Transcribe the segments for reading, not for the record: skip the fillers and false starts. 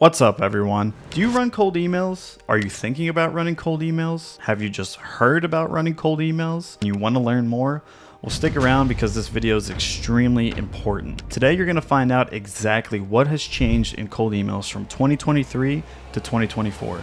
What's up, everyone? Do you run cold emails? Are you thinking about running cold emails? Have you just heard about running cold emails and you want to learn more? Well, stick around because this video is extremely important. Today, you're going to find out exactly what has changed in cold emails from 2023 to 2024.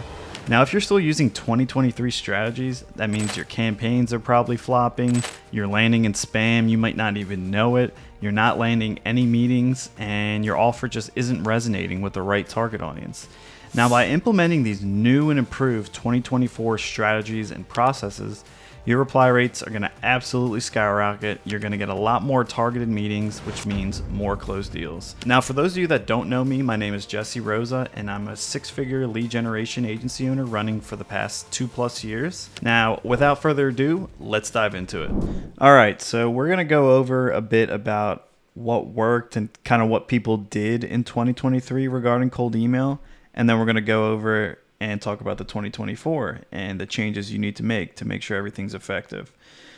Now, if you're still using 2023 strategies, that means your campaigns are probably flopping, you're landing in spam, you might not even know it, you're not landing any meetings, and your offer just isn't resonating with the right target audience. Now, by implementing these new and improved 2024 strategies and processes, your reply rates are going to absolutely skyrocket. You're going to get a lot more targeted meetings, which means more closed deals. Now, for those of you that don't know me, my name is Jesse Rosa, and I'm a six-figure lead generation agency owner running for the past 2+ years. Now, without further ado, let's dive into it. All right, so we're going to go over a bit about what worked and kind of what people did in 2023 regarding cold email, and then we're going to go over and talk about the 2024 and the changes you need to make sure everything's effective.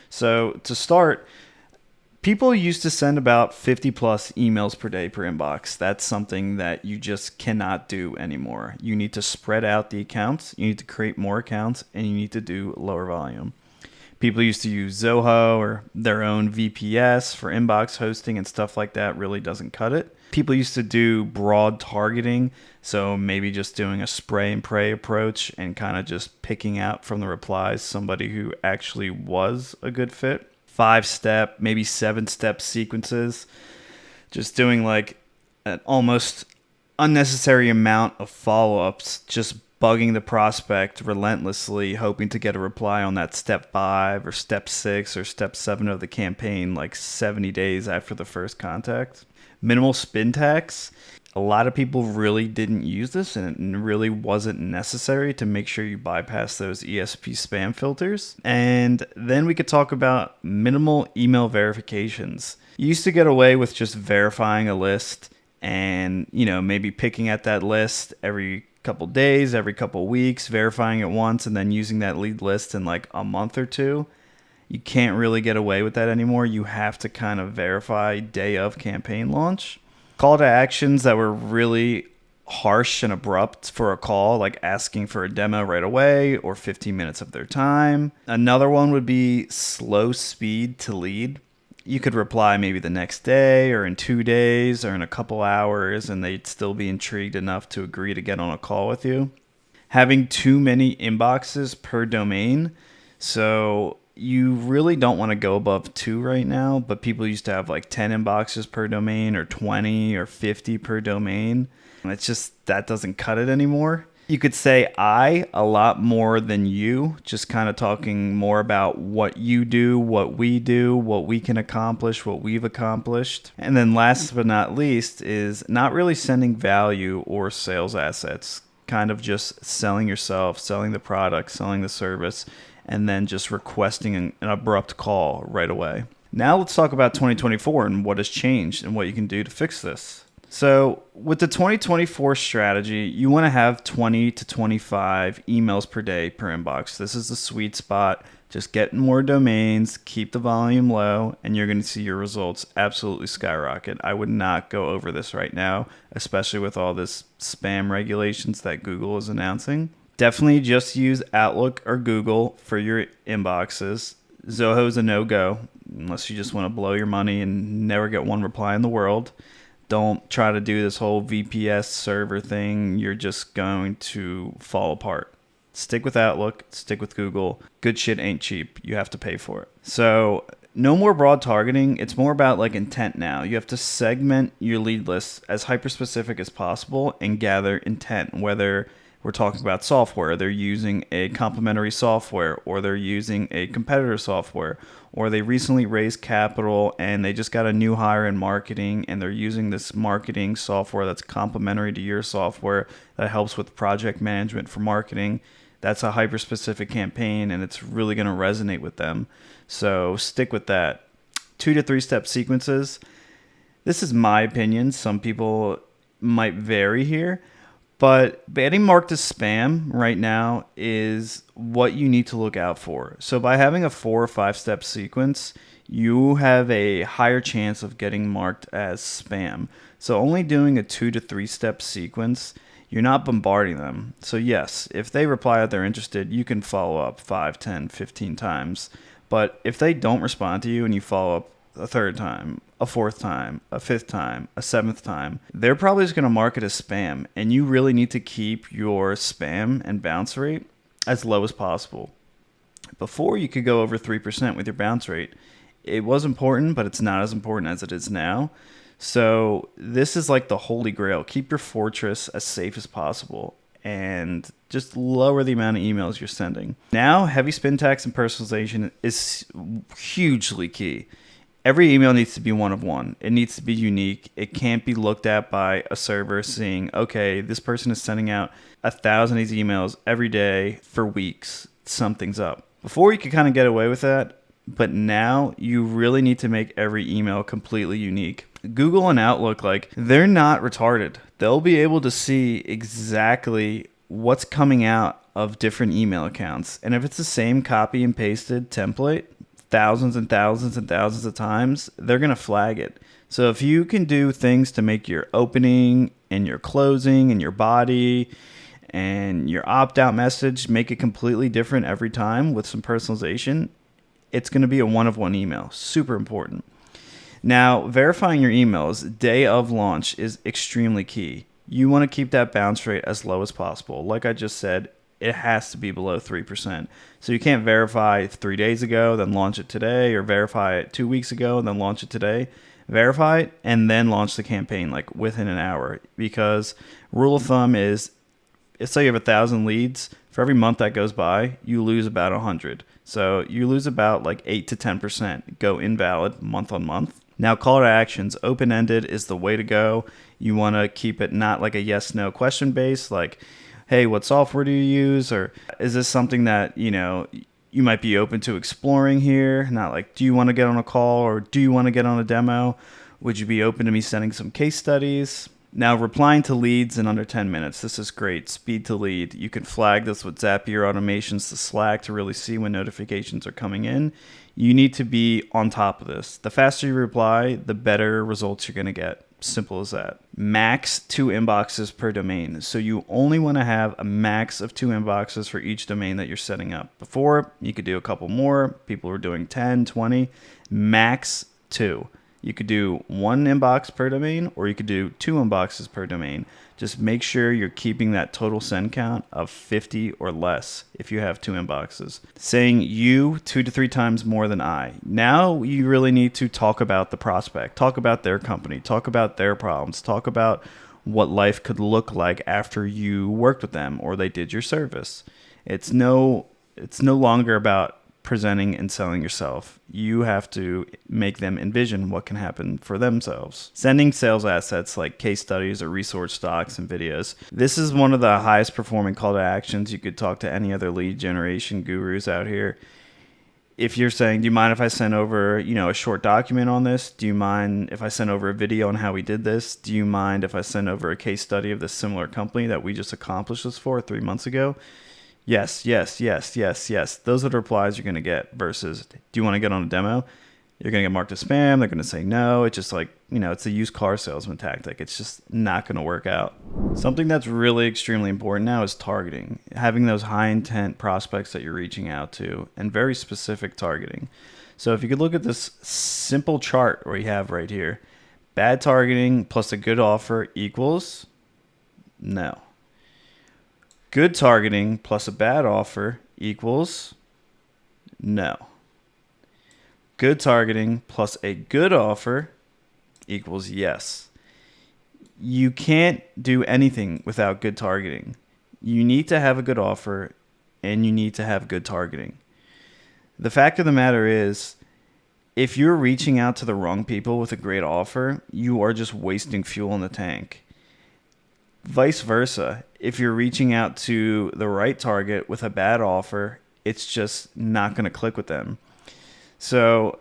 So to start, people used to send about 50 plus emails per day per inbox. That's something that you just cannot do anymore. You need to spread out the accounts, you need to create more accounts, and you need to do lower volume. People used to use Zoho or their own VPS for inbox hosting and stuff like that. Really doesn't cut it. People used to do broad targeting, so maybe just doing a spray and pray approach and kind of just picking out from the replies somebody who actually was a good fit. 5-step, maybe 7-step sequences, just doing like an almost unnecessary amount of follow-ups, just bugging the prospect relentlessly, hoping to get a reply on that step 5 or step 6 or step 7 of the campaign, like 70 days after the first contact. Minimal spin tax. A lot of people really didn't use this, and it really wasn't necessary to make sure you bypass those ESP spam filters. And then we could talk about minimal email verifications. You used to get away with just verifying a list and, maybe picking at that list every couple days, every couple weeks, verifying it once, and then using that lead list in like a month or two. You can't really get away with that anymore. You have to kind of verify day of campaign launch. Call to actions that were really harsh and abrupt for a call, like asking for a demo right away or 15 minutes of their time. Another one would be slow speed to lead. You could reply maybe the next day or in 2 days or in a couple hours, and they'd still be intrigued enough to agree to get on a call with you. Having too many inboxes per domain. So you really don't want to go above 2 right now, but people used to have like 10 inboxes per domain or 20 or 50 per domain. And it's just, that doesn't cut it anymore. You could say I a lot more than you, just kind of talking more about what you do, what we do, what we can accomplish, what we've accomplished. And then last but not least is not really sending value or sales assets, kind of just selling yourself, selling the product, selling the service, and then just requesting an abrupt call right away. Now let's talk about 2024 and what has changed and what you can do to fix this. So with the 2024 strategy, you want to have 20 to 25 emails per day per inbox. This is the sweet spot. Just get more domains, keep the volume low, and you're going to see your results absolutely skyrocket. I would not go over this right now, especially with all this spam regulations that Google is announcing. Definitely just use Outlook or Google for your inboxes. Zoho is a no-go unless you just want to blow your money and never get one reply in the world. Don't try to do this whole VPS server thing. You're just going to fall apart. Stick with Outlook, stick with Google. Good shit ain't cheap. You have to pay for it. So no more broad targeting. It's more about like intent now. You have to segment your lead list as hyper-specific as possible and gather intent, whether we're talking about software, they're using a complementary software, or they're using a competitor software, or they recently raised capital and they just got a new hire in marketing and they're using this marketing software that's complementary to your software that helps with project management for marketing. That's a hyper-specific campaign and it's really going to resonate with them. So stick with that. 2 to 3 step sequences. This is my opinion. Some people might vary here. But getting marked as spam right now is what you need to look out for. So by having a 4 or 5 step sequence, you have a higher chance of getting marked as spam. So only doing a 2 to 3 step sequence, You're not bombarding them. So yes, if they reply that they're interested, you can follow up 5, 10, 15 times. But if they don't respond to you and you follow up a third time, a fourth time, a fifth time, a seventh time, they're probably just going to mark it as spam. And you really need to keep your spam and bounce rate as low as possible. Before, you could go over 3% with your bounce rate. It was important, but it's not as important as it is now. So this is like the holy grail. Keep your fortress as safe as possible and just lower the amount of emails you're sending. Now, heavy spin tags and personalization is hugely key. Every email needs to be one of one. It needs to be unique. It can't be looked at by a server seeing, okay, this person is sending out 1,000 of these emails every day for weeks. Something's up. Before, you could kind of get away with that, but now you really need to make every email completely unique. Google and Outlook, like, they're not retarded. They'll be able to see exactly what's coming out of different email accounts. And if it's the same copy and pasted template, thousands and thousands and thousands of times, they're going to flag it. So if you can do things to make your opening and your closing and your body and your opt-out message, make it completely different every time with some personalization, it's going to be a one-of-one email. Super important. Now, verifying your emails day of launch is extremely key. You want to keep that bounce rate as low as possible. Like I just said, it has to be below 3%. So you can't verify 3 days ago, then launch it today, or verify it 2 weeks ago, and then launch it today. Verify it, and then launch the campaign like within an hour. Because rule of thumb is, say you have 1,000 leads, for every month that goes by, you lose about 100. So you lose about like 8 to 10% go invalid month on month. Now, call to actions, open-ended is the way to go. You want to keep it not like a yes-no question based, like, hey, what software do you use? Or is this something that, you might be open to exploring here? Not like, do you want to get on a call or do you want to get on a demo? Would you be open to me sending some case studies? Now, replying to leads in under 10 minutes. This is great. Speed to lead. You can flag this with Zapier automations to Slack to really see when notifications are coming in. You need to be on top of this. The faster you reply, the better results you're going to get. Simple as that. Max 2 inboxes per domain. So you only want to have a max of 2 inboxes for each domain that you're setting up. Before, you could do a couple more. People were doing 10, 20. Max 2. You could do 1 inbox per domain, or you could do 2 inboxes per domain. Just make sure you're keeping that total send count of 50 or less if you have 2 inboxes. Saying you 2 to 3 times more than I. Now you really need to talk about the prospect, talk about their company, talk about their problems, talk about what life could look like after you worked with them or they did your service. It's no longer about presenting and selling yourself. You have to make them envision what can happen for themselves. Sending sales assets like case studies or resource docs and videos. This is one of the highest performing call to actions. You could talk to any other lead generation gurus out here. If you're saying, do you mind if I send over, a short document on this? Do you mind if I send over a video on how we did this? Do you mind if I send over a case study of this similar company that we just accomplished this for 3 months ago? Yes, yes, yes, yes, yes. Those are the replies you're going to get versus, do you want to get on a demo? You're going to get marked as spam. They're going to say no. It's just like, it's a used car salesman tactic. It's just not going to work out. Something that's really extremely important now is targeting. Having those high intent prospects that you're reaching out to and very specific targeting. So if you could look at this simple chart we have right here, bad targeting plus a good offer equals no. Good targeting plus a bad offer equals no. Good targeting plus a good offer equals yes. You can't do anything without good targeting. You need to have a good offer and you need to have good targeting. The fact of the matter is, if you're reaching out to the wrong people with a great offer, you are just wasting fuel in the tank. Vice versa, if you're reaching out to the right target with a bad offer, it's just not going to click with them. So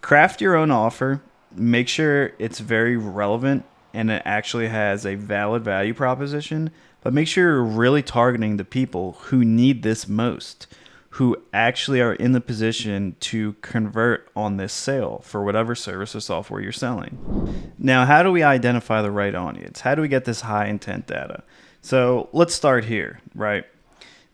craft your own offer, make sure it's very relevant and it actually has a valid value proposition, but make sure you're really targeting the people who need this most, who actually are in the position to convert on this sale for whatever service or software you're selling. Now, how do we identify the right audience? How do we get this high intent data? So let's start here, right?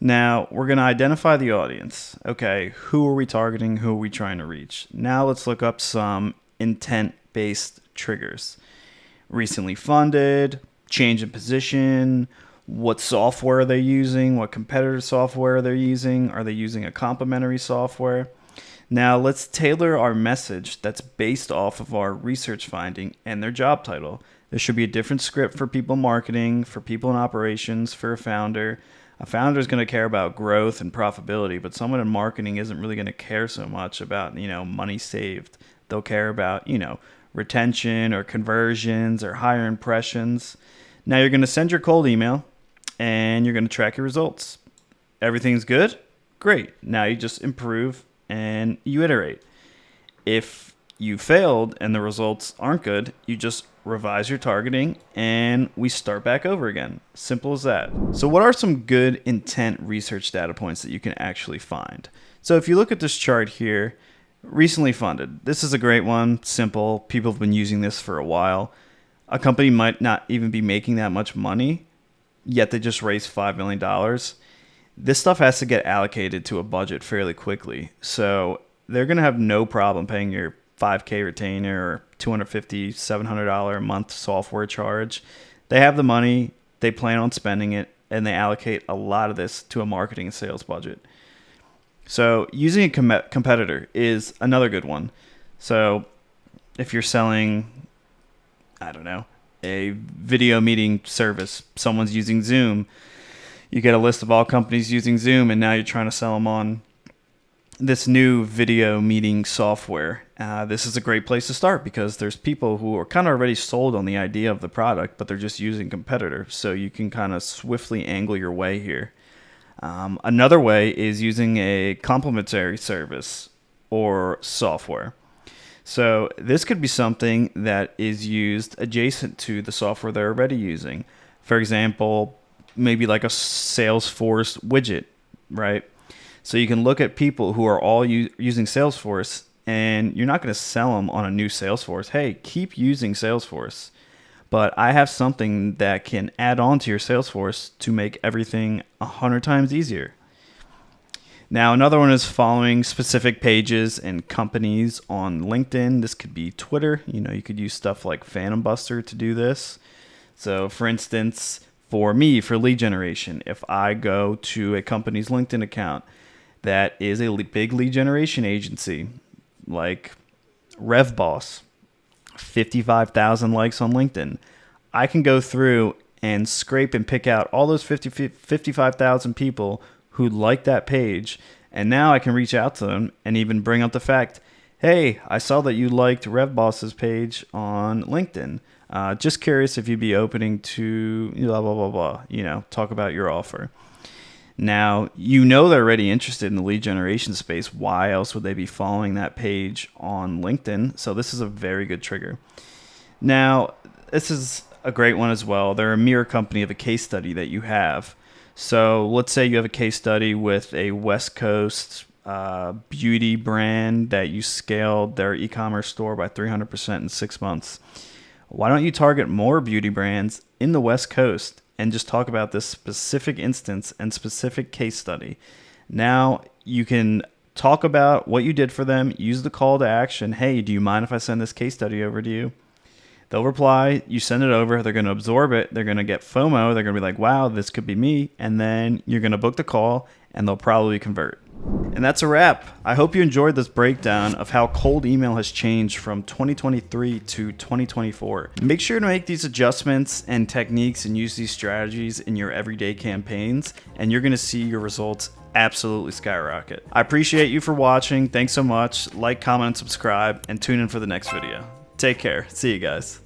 Now we're going to identify the audience. Okay, who are we targeting? Who are we trying to reach? Now let's look up some intent-based triggers. Recently funded, change in position, what software are they using, what competitor software are they using, are they using a complementary software? Now let's tailor our message that's based off of our research finding and their job title. There should be a different script for people marketing, for people in operations, for a founder. A founder is going to care about growth and profitability, but someone in marketing isn't really going to care so much about, money saved. They'll care about, retention or conversions or higher impressions. Now you're going to send your cold email and you're going to track your results. Everything's good? Great. Now you just improve and you iterate. If you failed and the results aren't good, you just revise your targeting and we start back over again. Simple as that. So what are some good intent research data points that you can actually find? So if you look at this chart here, recently funded. This is a great one, simple. People have been using this for a while. A company might not even be making that much money, yet they just raised $5 million. This stuff has to get allocated to a budget fairly quickly. So they're going to have no problem paying your $5K retainer or $250, $700 a month software charge. They have the money, they plan on spending it, and they allocate a lot of this to a marketing and sales budget. So using a competitor is another good one. So if you're selling, a video meeting service, someone's using Zoom, you get a list of all companies using Zoom, and now you're trying to sell them on this new video meeting software. This is a great place to start because there's people who are kind of already sold on the idea of the product, but they're just using competitor. So you can kind of swiftly angle your way here. Another way is using a complementary service or software. So this could be something that is used adjacent to the software they're already using. For example, maybe like a Salesforce widget, right? So you can look at people who are all using Salesforce, and you're not going to sell them on a new Salesforce. Hey, keep using Salesforce. But I have something that can add on to your Salesforce to make everything 100 times easier. Now, another one is following specific pages and companies on LinkedIn. This could be Twitter. You could use stuff like Phantom Buster to do this. So, for instance, for me, for lead generation, if I go to a company's LinkedIn account that is a big lead generation agency, like RevBoss, 55,000 likes on LinkedIn, I can go through and scrape and pick out all those 55,000 people who like that page, and now I can reach out to them and even bring up the fact, hey, I saw that you liked RevBoss's page on LinkedIn. Just curious if you'd be opening to blah, blah, blah, blah, talk about your offer. Now, they're already interested in the lead generation space. Why else would they be following that page on LinkedIn? So this is a very good trigger. Now, this is a great one as well. They're a mirror company of a case study that you have. So let's say you have a case study with a West Coast beauty brand that you scaled their e-commerce store by 300% in 6 months. Why don't you target more beauty brands in the West Coast and just talk about this specific instance and specific case study? Now you can talk about what you did for them, use the call to action. Hey, do you mind if I send this case study over to you? They'll reply, you send it over, they're going to absorb it, they're going to get FOMO, they're going to be like, wow, this could be me, and then you're going to book the call, and they'll probably convert. And that's a wrap. I hope you enjoyed this breakdown of how cold email has changed from 2023 to 2024. Make sure to make these adjustments and techniques and use these strategies in your everyday campaigns, and you're going to see your results absolutely skyrocket. I appreciate you for watching. Thanks so much. Like, comment, and subscribe, and tune in for the next video. Take care. See you guys.